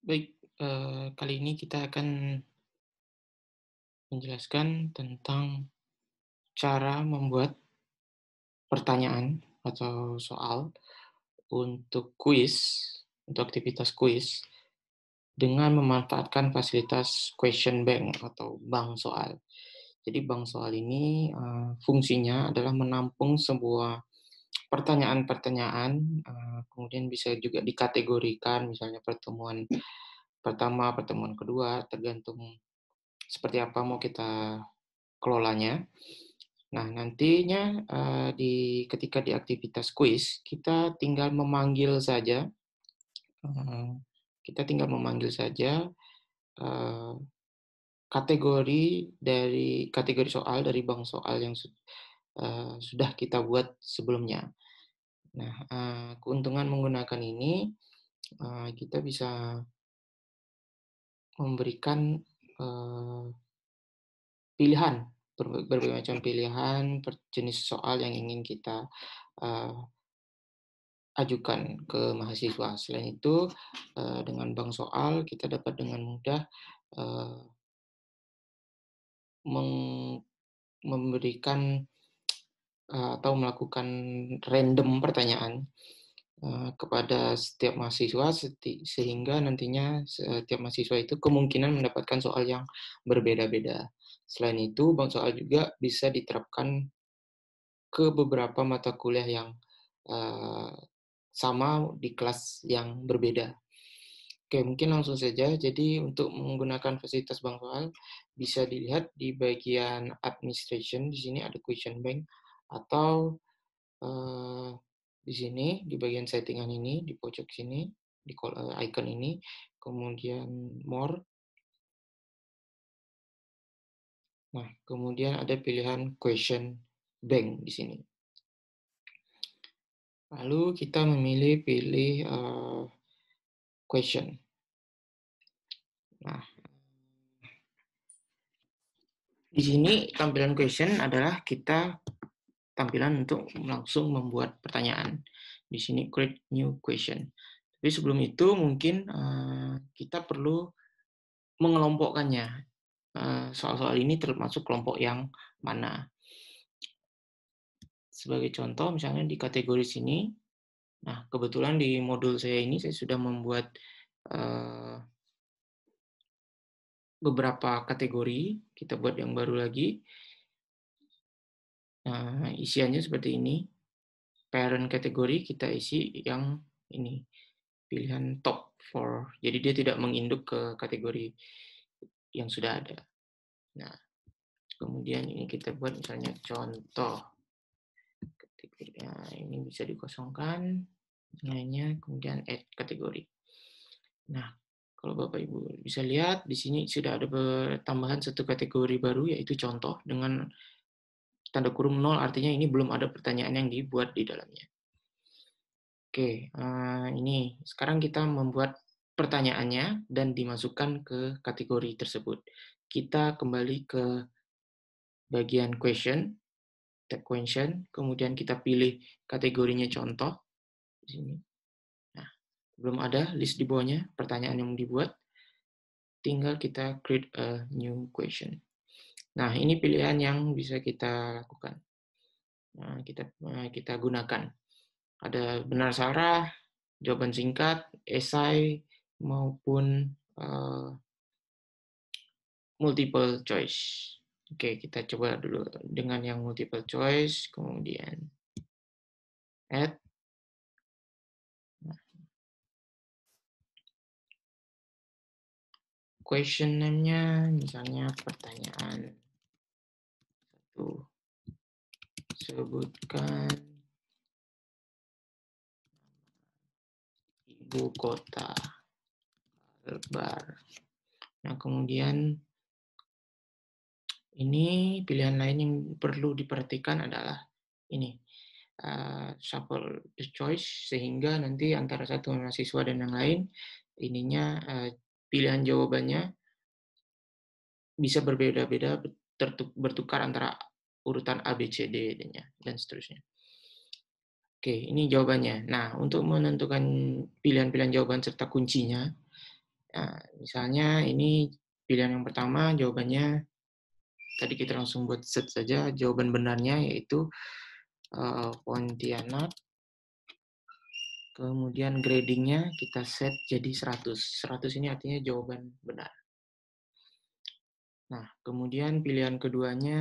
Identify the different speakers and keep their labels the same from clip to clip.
Speaker 1: Baik, kali ini kita akan menjelaskan tentang cara membuat pertanyaan atau soal untuk kuis, untuk aktivitas kuis, dengan memanfaatkan fasilitas question bank atau bank soal. Jadi bank soal ini fungsinya adalah menampung sebuah pertanyaan-pertanyaan, kemudian bisa juga dikategorikan, misalnya pertemuan pertama, pertemuan kedua, tergantung seperti apa mau kita kelolanya. Nah, nantinya, ketika di aktivitas kuis, eee, kita tinggal memanggil saja, eee, kategori soal dari bank soal yang sudah kita buat sebelumnya. Nah, keuntungan menggunakan ini, kita bisa memberikan, eee, pilihan, berbagai macam pilihan jenis soal yang ingin kita, eee ajukan ke mahasiswa. Selain itu, dengan bank soal kita dapat dengan mudah, eee, meng memberikan, atau melakukan random pertanyaan, kepada setiap mahasiswa sehingga nantinya setiap mahasiswa itu kemungkinan mendapatkan soal yang berbeda-beda. Selain itu, bank soal juga bisa diterapkan ke beberapa mata kuliah yang, eee, sama di kelas yang berbeda. Oke, mungkin langsung saja. Jadi untuk menggunakan fasilitas bank soal bisa dilihat di bagian administration, di sini ada question bank atau, eee, di sini di bagian settingan ini, di pojok sini, icon ini, kemudian more. Nah, kemudian ada pilihan question bank di sini. Lalu kita pilih, question. Nah, di sini tampilan question adalah kita tampilan untuk langsung membuat pertanyaan. Di sini create new question. Tapi sebelum itu mungkin kita perlu mengelompokkannya. Soal-soal ini termasuk kelompok yang mana. Sebagai contoh misalnya di kategori sini, nah kebetulan di modul saya ini saya sudah membuat beberapa kategori, kita buat yang baru lagi. Nah, isiannya seperti ini. Parent kategori kita isi yang ini, pilihan top 4. Jadi dia tidak menginduk ke kategori yang sudah ada. Nah, kemudian ini kita buat misalnya contoh. Nah, ini bisa dikosongkan lainnya, kemudian add kategori. Nah, kalau Bapak Ibu bisa lihat di sini sudah ada tambahan satu kategori baru yaitu contoh dengan tanda kurung 0, artinya ini belum ada pertanyaan yang dibuat di dalamnya. Oke, ini sekarang kita membuat pertanyaannya dan dimasukkan ke kategori tersebut. Kita kembali ke bagian question, tab question, kemudian kita pilih kategorinya contoh di sini. Nah, belum ada list di bawahnya pertanyaan yang dibuat, tinggal kita create a new question. Nah, ini pilihan yang bisa kita lakukan. Nah, kita gunakan. Ada benar salah, jawaban singkat, esai, maupun multiple choice. Oke, kita coba dulu dengan yang multiple choice, kemudian add. Nah, question name-nya misalnya pertanyaan 1. Sebutkan ibu kota Kalbar. Nah, kemudian ini pilihan lain yang perlu diperhatikan adalah ini, shuffle the choice, sehingga nanti antara satu mahasiswa dan yang lain, ininya pilihan jawabannya bisa berbeda-beda, bertukar antara urutan A, B, C, D-nya, dan seterusnya. Oke, ini jawabannya. Nah, untuk menentukan pilihan-pilihan jawaban serta kuncinya, Nah, misalnya ini pilihan yang pertama, jawabannya tadi kita langsung buat set saja. Jawaban benarnya yaitu Pontianak. Kemudian gradingnya kita set jadi 100. 100 ini artinya jawaban benar. Nah, kemudian pilihan keduanya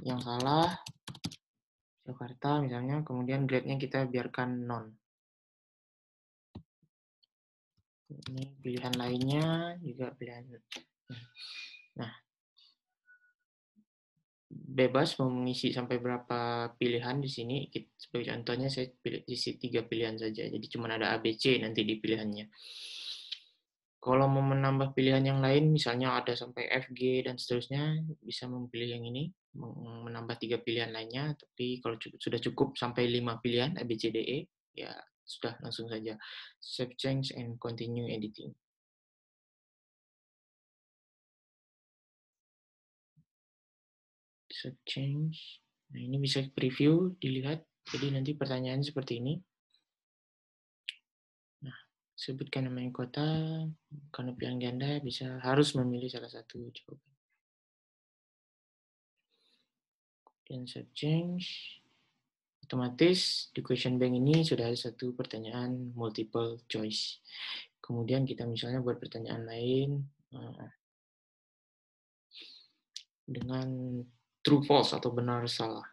Speaker 1: yang salah, Jakarta misalnya, kemudian grade-nya kita biarkan 0. Ini pilihan lainnya juga pilihan. Nah, bebas mau mengisi sampai berapa pilihan di sini. Sebagai contohnya saya isi 3 pilihan saja. Jadi cuma ada A, B, C nanti di pilihannya. Kalau mau menambah pilihan yang lain, misalnya ada sampai F, G, dan seterusnya, bisa memilih yang ini, menambah 3 pilihan lainnya. Tapi kalau sudah cukup sampai 5 pilihan, A, B, C, D, E, ya sudah langsung saja. Save change and continue editing. Save change. Nah, ini bisa preview, dilihat. Jadi nanti pertanyaannya seperti ini. Nah, sebutkan nama kota, karena pilihan ganda bisa harus memilih salah satu jawaban. Dan save change. Otomatis di question bank ini sudah ada satu pertanyaan multiple choice. Kemudian kita misalnya buat pertanyaan lain dengan true false atau benar salah.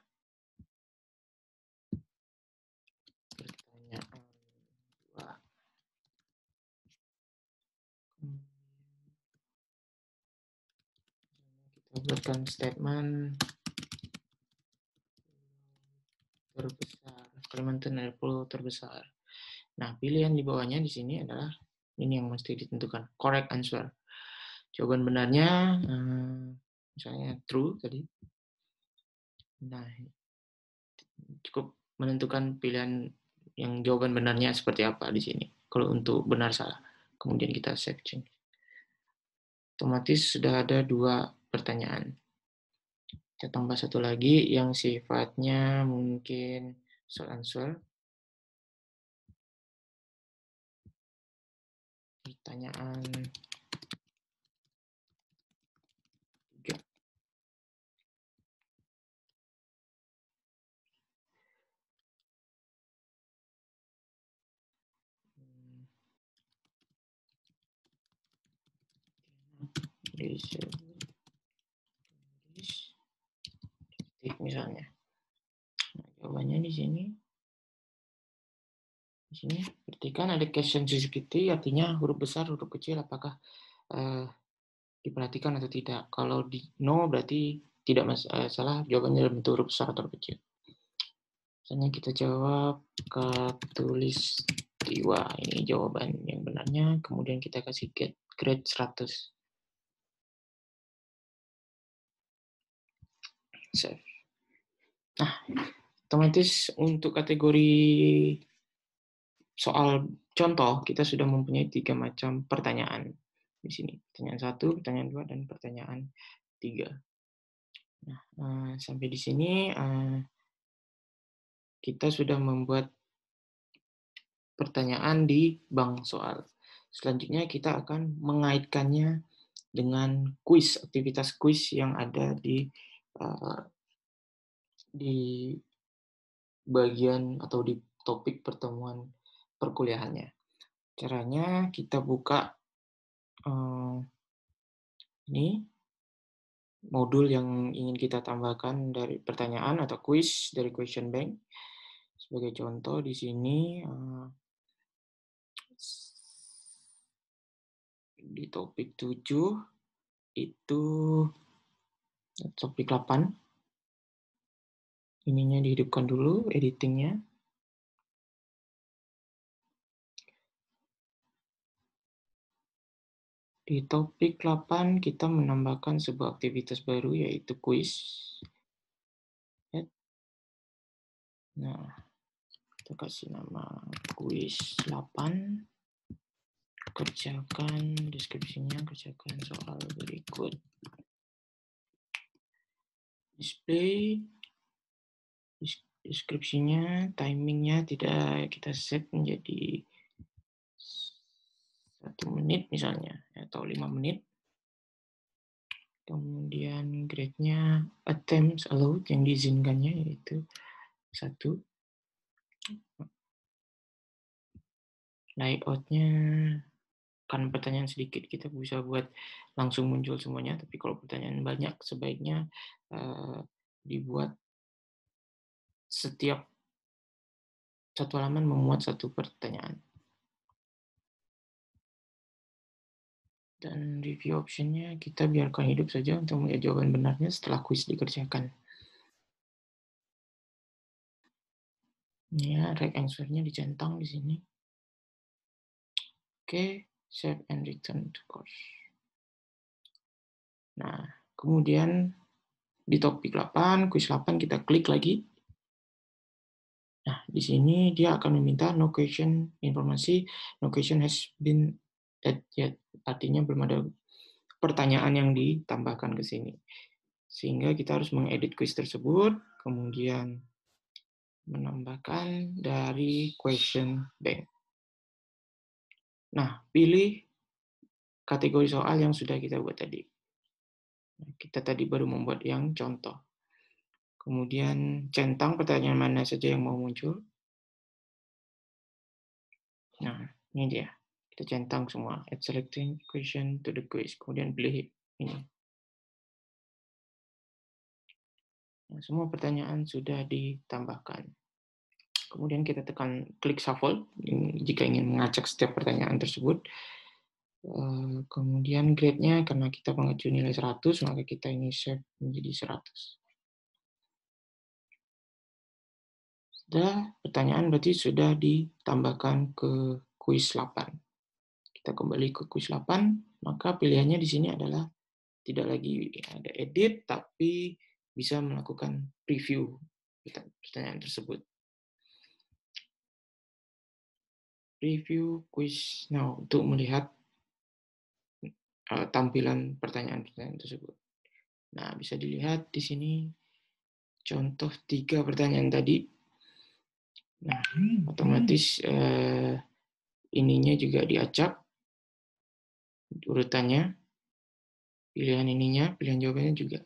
Speaker 1: Pertanyaan 2. Kita buatkan statement terbesar. Kalimantan adalah pulau terbesar. Nah, pilihan di bawahnya di sini adalah ini yang mesti ditentukan. Correct answer. Jawaban benarnya misalnya true tadi. Nah, cukup menentukan pilihan yang jawaban benarnya seperti apa di sini. Kalau untuk benar salah. Kemudian kita save change. Otomatis sudah ada 2 pertanyaan. Kita tambah satu lagi yang sifatnya mungkin short answer. Pertanyaan 3. Misalnya. Nah, jawabannya di sini. Di sini perhatikan ada question sensitivity, artinya huruf besar, huruf kecil, apakah diperhatikan atau tidak. Kalau di no berarti tidak masalah, jawabannya dalam bentuk huruf besar atau kecil. Misalnya kita jawab Katulistiwa, ini jawaban yang benarnya, kemudian kita kasih grade 100. Save. Nah, otomatis untuk kategori soal contoh, kita sudah mempunyai 3 macam pertanyaan di sini. Pertanyaan 1, pertanyaan 2, dan pertanyaan 3. Nah, sampai di sini kita sudah membuat pertanyaan di bank soal. Selanjutnya kita akan mengaitkannya dengan kuis, aktivitas kuis yang ada di bagian atau di topik pertemuan perkuliahannya. Caranya kita buka ini modul yang ingin kita tambahkan dari pertanyaan atau kuis dari question bank. Sebagai contoh di sini di topik 7 itu topik 8. Ininya dihidupkan dulu, editingnya. Di topik 8 kita menambahkan sebuah aktivitas baru yaitu kuis. Nah, kita kasih nama kuis 8. Kerjakan deskripsinya, kerjakan soal berikut. Display deskripsinya, timingnya tidak kita set menjadi 1 menit misalnya, atau 5 menit. Kemudian grade-nya attempts allowed yang diizinkannya yaitu 1. Layout-nya kan pertanyaan sedikit kita bisa buat langsung muncul semuanya, tapi kalau pertanyaan banyak sebaiknya dibuat setiap satu halaman memuat satu pertanyaan. Dan review option-nya kita biarkan hidup saja untuk melihat jawaban benarnya setelah kuis dikerjakan. Ini ya, right answer-nya dicentang di sini. Oke, save and return to course. Nah, kemudian di topik 8, kuis 8 kita klik lagi. Nah, di sini dia akan meminta no question informasi, no question has been added yet. Artinya belum ada pertanyaan yang ditambahkan ke sini. Sehingga kita harus mengedit kuis tersebut, kemudian menambahkan dari question bank. Nah, pilih kategori soal yang sudah kita buat tadi. Kita tadi baru membuat yang contoh. Kemudian centang pertanyaan mana saja yang mau muncul. Nah, ini dia. Kita centang semua. Add selecting question to the quiz. Kemudian pilih ini. Nah, semua pertanyaan sudah ditambahkan. Kemudian kita tekan klik shuffle jika ingin mengacak setiap pertanyaan tersebut. Kemudian grade-nya karena kita mengacu nilai 100, maka kita ini save menjadi 100. Sudah, pertanyaan berarti sudah ditambahkan ke kuis 8. Kita kembali ke kuis 8, maka pilihannya di sini adalah tidak lagi ada edit, tapi bisa melakukan preview pertanyaan tersebut. Review quiz now untuk melihat tampilan pertanyaan-pertanyaan tersebut. Nah, bisa dilihat di sini contoh 3 pertanyaan tadi. Nah, otomatis ininya juga diacak urutannya, pilihan ininya, pilihan jawabannya juga.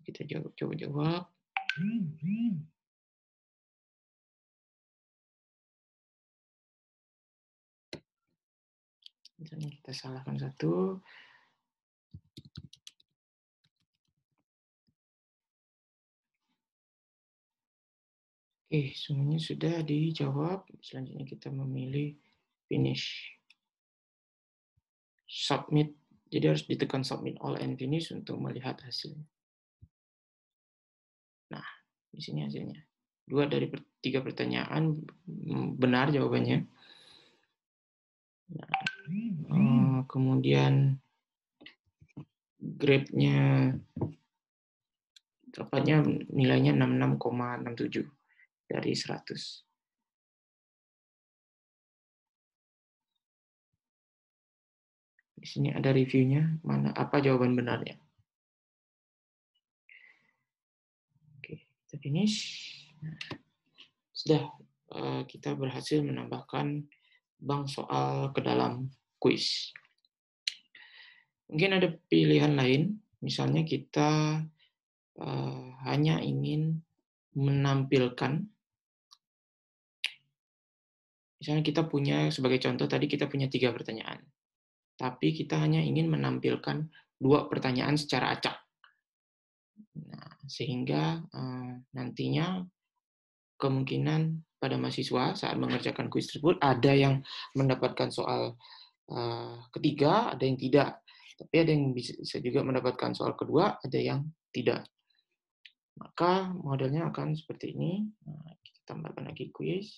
Speaker 1: Kita coba jawab. Misalnya kita salahkan satu. Oke, semuanya sudah dijawab. Selanjutnya kita memilih finish. Submit. Jadi harus ditekan submit all and finish untuk melihat hasilnya. Nah, di sini hasilnya. 2 dari 3 pertanyaan benar jawabannya. Nah, kemudian grade-nya tepatnya nilainya 66,67 dari 100. Di sini ada reviewnya, mana apa jawaban benarnya. Oke, kita finish. Nah, sudah kita berhasil menambahkan bank soal ke dalam kuis. Mungkin ada pilihan lain, misalnya kita hanya ingin menampilkan, misalnya kita punya, sebagai contoh tadi kita punya 3 pertanyaan, tapi kita hanya ingin menampilkan 2 pertanyaan secara acak. Nah, sehingga nantinya kemungkinan pada mahasiswa saat mengerjakan kuis tersebut ada yang mendapatkan soal ketiga, ada yang tidak. Tapi ada yang bisa juga mendapatkan soal kedua, ada yang tidak. Maka modelnya akan seperti ini. Nah, kita tambahkan lagi kuis.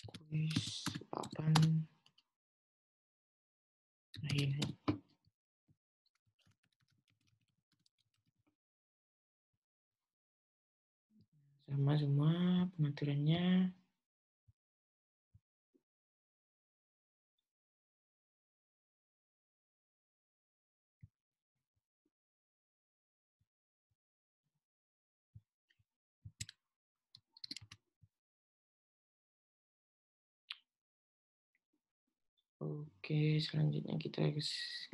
Speaker 1: Kuis 8. Nah, ini. Sama semua pengaturannya. Oke, selanjutnya kita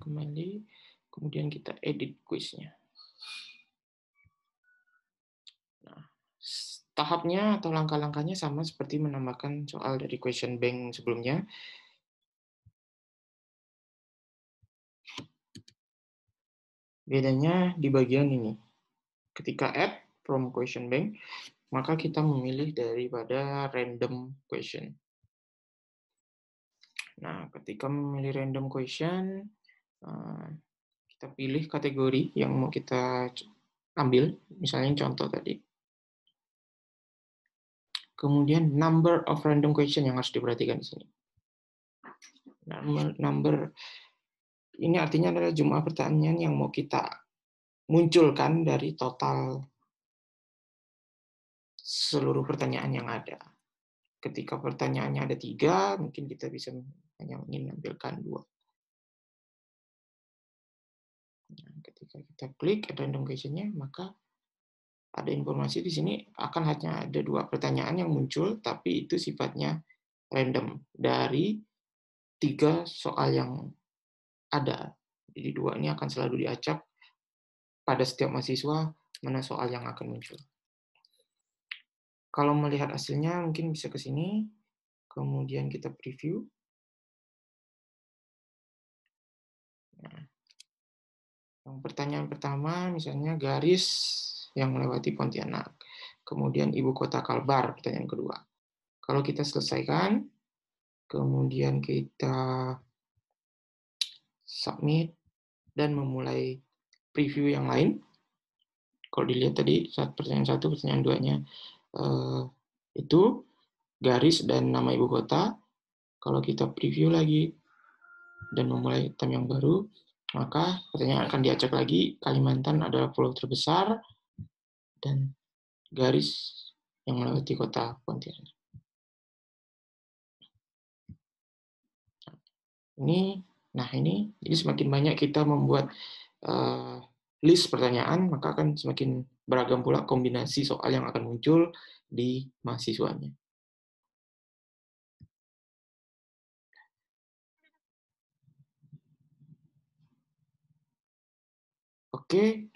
Speaker 1: kembali, kemudian kita edit kuisnya. Nah, tahapnya atau langkah-langkahnya sama seperti menambahkan soal dari question bank sebelumnya. Bedanya di bagian ini. Ketika add from question bank, maka kita memilih daripada random question. Nah, ketika memilih random question, kita pilih kategori yang mau kita ambil, misalnya contoh tadi. Kemudian number of random question yang harus diperhatikan di sini. Number ini artinya adalah jumlah pertanyaan yang mau kita munculkan dari total seluruh pertanyaan yang ada. Ketika pertanyaannya ada 3, mungkin kita bisa hanya ingin menampilkan 2. Nah, ketika kita klik random question-nya, maka ada informasi di sini akan hanya ada 2 pertanyaan yang muncul, tapi itu sifatnya random dari 3 soal yang ada. Jadi 2 ini akan selalu diacak pada setiap mahasiswa mana soal yang akan muncul. Kalau melihat hasilnya mungkin bisa ke sini, kemudian kita preview. Nah, yang pertanyaan pertama misalnya garis yang melewati Pontianak. Kemudian ibu kota Kalbar, pertanyaan kedua. Kalau kita selesaikan, kemudian kita submit dan memulai preview yang lain. Kalau dilihat tadi pertanyaan 1, pertanyaan 2-nya itu garis dan nama ibu kota. Kalau kita preview lagi dan memulai tab yang baru, maka pertanyaan akan diacak lagi. Kalimantan adalah pulau terbesar dan garis yang melewati kota Pontianak. Ini, jadi semakin banyak kita membuat list pertanyaan, maka akan semakin beragam pula kombinasi soal yang akan muncul di mahasiswanya. Oke,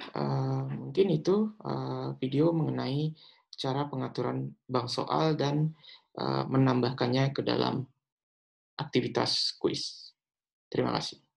Speaker 1: mungkin itu video mengenai cara pengaturan bank soal dan menambahkannya ke dalam aktivitas kuis. Terima kasih.